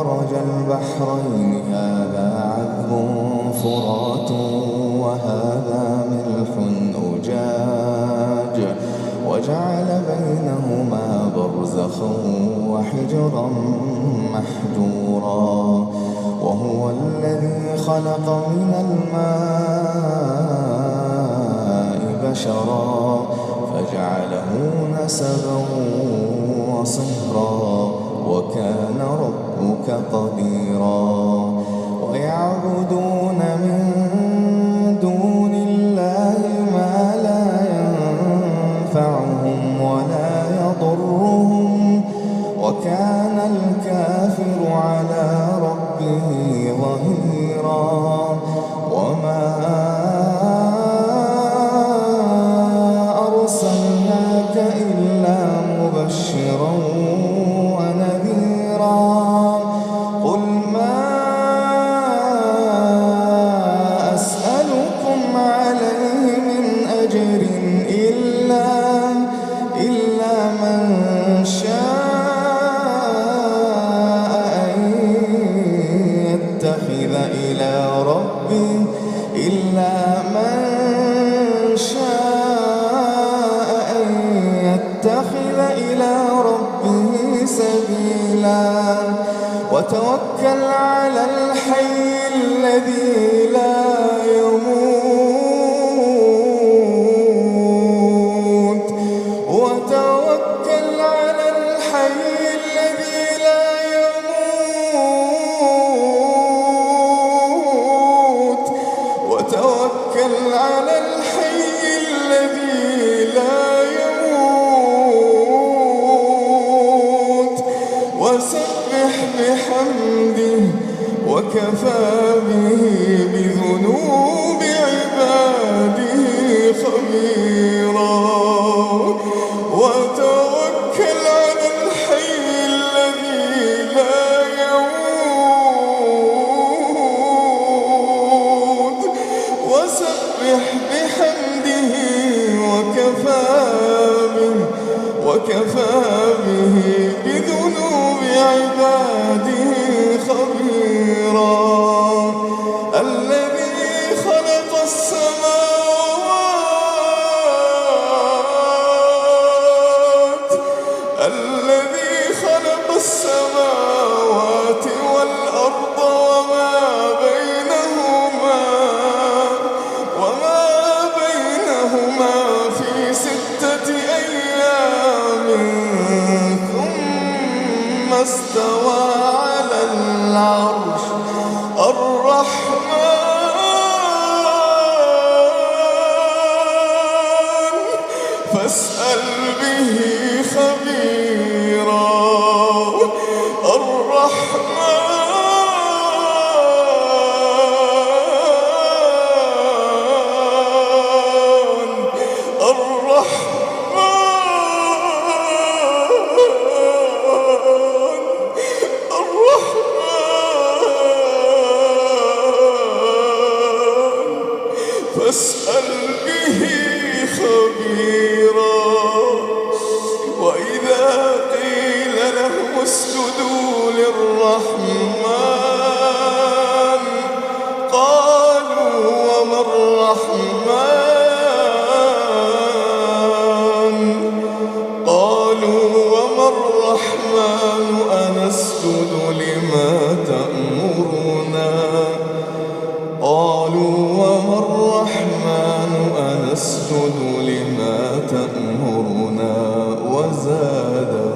مرج البحرين هذا عذب فرات وهذا ملح أجاج وجعل بينهما برزخا وحجرا محجورا وهو الذي خلق من الماء بشرا فجعله نسبا وصهرا وكان ربك قديرا ويعبدون من دون الله ما لا ينفعهم ولا يضرهم وكان الكافر على ربه ظهيرا وما أرسلناك إلا مبشرا ونذيرا قل ما أسألكم عليه من أجر إلا من شاء أن يتخذ إلى ربه سبيلا وتوكل على الحي الذي لا يموت وتوكل على الحي الذي لا يموت وتوكل على الحي الذي لا وسبح بحمده وكفى به بذنوب عباده خبيرا وتوكل على الحي الذي لا يموت وسبح بحمده وكفى به بذنوب عباده خبيرا الذي خلق السماوات والأرض وما بينهما في 6 أيام ثم استوى على العرش الرحمن فاسأل به خبيرا فاسأل به خبيرا وإذا قيل لهم اسجدوا للرحمن قالوا وما الرحمن أنسجد لما تأمرنا قالوا وما الرحمن أنسجد لما تأمرنا وزادهم